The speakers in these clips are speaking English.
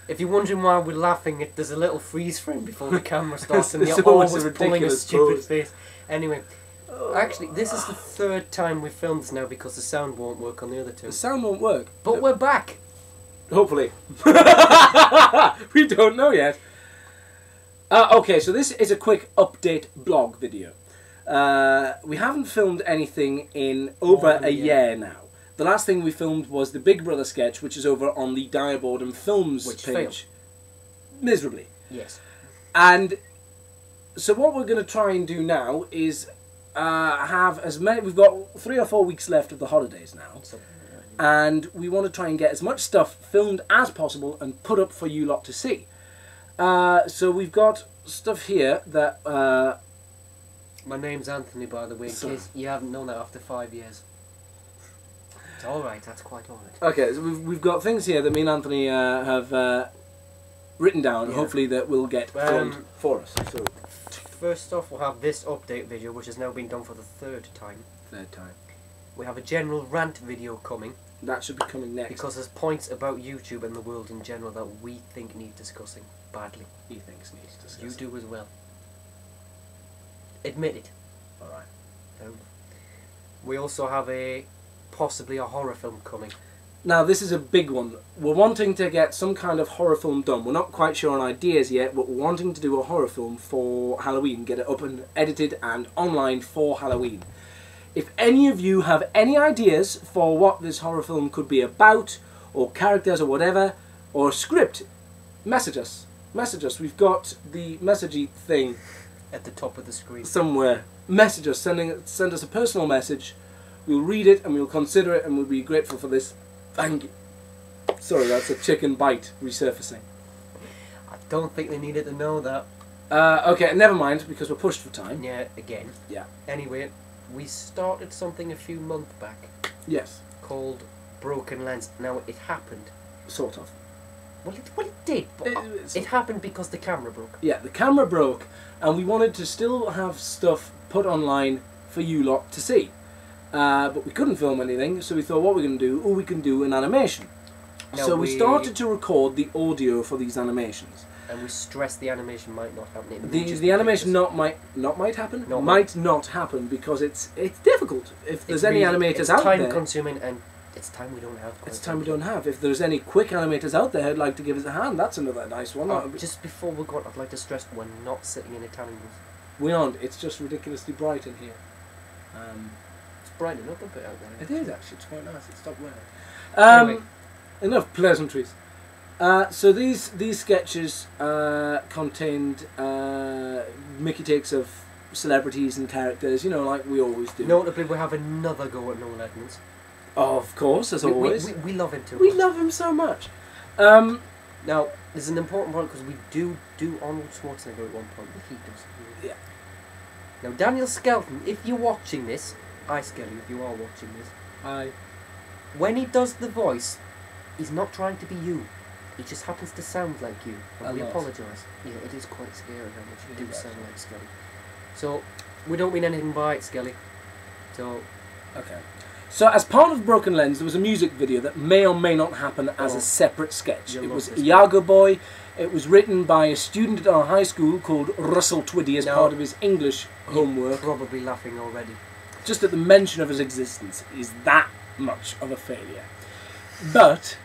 If you're wondering why we're laughing, there's a little freeze frame before the camera starts, and It's you're always always a pulling a ridiculous stupid pose. face. Anyway, actually, this is the third time we've filmed this now because the sound won't work on the other two. The sound won't work. But we're back. Hopefully. We don't know yet. Okay, so this is a quick update blog video. We haven't filmed anything in over a year now. The last thing we filmed was the Big Brother sketch, which is over on the Diabordum Films page. Failed. Miserably. Yes. And so what we're going to try and do now is have as many... We've got 3 or 4 weeks left of the holidays now. And we want to try and get as much stuff filmed as possible and put up for you lot to see. So we've got stuff here that... My name's Anthony, by the way, in case you haven't known that after 5 years. It's alright, that's quite alright. Okay, so we've got things here that me and Anthony have written down, hopefully that will get filmed for us. So first off, we'll have this update video, which has now been done for the third time. We have a general rant video coming. That should be coming next. Because there's points about YouTube and the world in general that we think need discussing badly. He thinks needs discussing. You do as well. Admit it. Alright. We also have possibly a horror film coming. Now this is a big one. We're wanting to get some kind of horror film done. We're not quite sure on ideas yet, but we're wanting to do a horror film for Halloween. Get it up and edited and online for Halloween. If any of you have any ideas for what this horror film could be about, or characters or whatever, or a script, message us. Message us. We've got the messagey thing at the top of the screen somewhere. Message us. Send us a personal message. We'll read it and we'll consider it and we'll be grateful for this. Thank you. Sorry, that's a chicken bite resurfacing. I don't think they needed to know that. Okay, never mind, because we're pushed for time. Yeah, again. Yeah. Anyway, we started something a few months back. Yes. Called Broken Lens. Now, it happened. Sort of. Well, it did, but it happened because the camera broke. Yeah, the camera broke, and we wanted to still have stuff put online for you lot to see. But we couldn't film anything, so we thought, what we're going to do? Oh, we can do an animation. Now so we started to record the audio for these animations. And we stressed the animation might not happen. The animation might happen. Might not happen because it's difficult. If there's any animators out there, it's time consuming and it's time we don't have. It's time we don't have. If there's any quick animators out there who'd like to give us a hand, that's another nice one. Just before we go on, I'd like to stress we're not sitting in Italian booth. We aren't. It's just ridiculously bright in here. It's bright enough a bit out there. It is actually. It's quite nice. It's stopped raining. Anyway. Enough pleasantries. So these sketches contained Mickey takes of celebrities and characters, you know, like we always do. Notably, we have another go at Noel Edmonds. Of course, as always. We love him too much. We love him so much. Now, there's an important point because we do Arnold Schwarzenegger at one point. He does. Yeah. Now, Daniel Skelton, if you're watching this, Skelly, if you are watching this, when he does the voice, he's not trying to be you. He just happens to sound like you. And we apologise. Yeah, it is quite scary how much you do sound like Skelly. So, we don't mean anything by it, Skelly. So, okay. So, as part of Broken Lens, there was a music video that may or may not happen as a separate sketch. It was Iago Boy. It was written by a student at our high school called Russell Twiddy as part of his English homework. Probably laughing already. Just at the mention of his existence is that much of a failure. But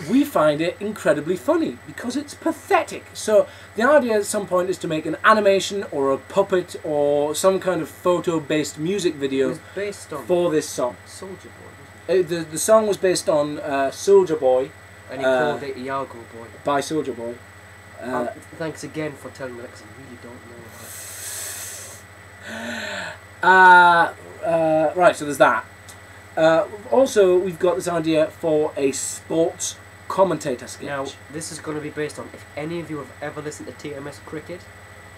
we find it incredibly funny because it's pathetic. So the idea at some point is to make an animation or a puppet or some kind of photo-based music video for this song. Soldier Boy, wasn't it? The song was based on Soldier Boy. And he called it Iago Boy. By Soldier Boy. Thanks again for telling me that because I really don't know. Right, so there's that. Also, we've got this idea for a sports commentator sketch. Now, this is going to be based on, if any of you have ever listened to TMS Cricket,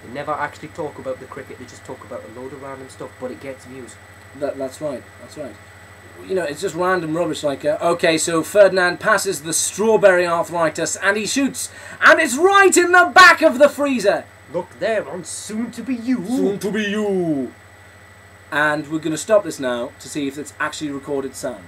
they never actually talk about the cricket, they just talk about a load of random stuff, but it gets views. That's right, that's right. You know, it's just random rubbish like, okay, so Ferdinand passes the strawberry arthritis and he shoots, and it's right in the back of the freezer. Look there on Soon to Be You. Soon to Be You. And we're going to stop this now to see if it's actually recorded sound.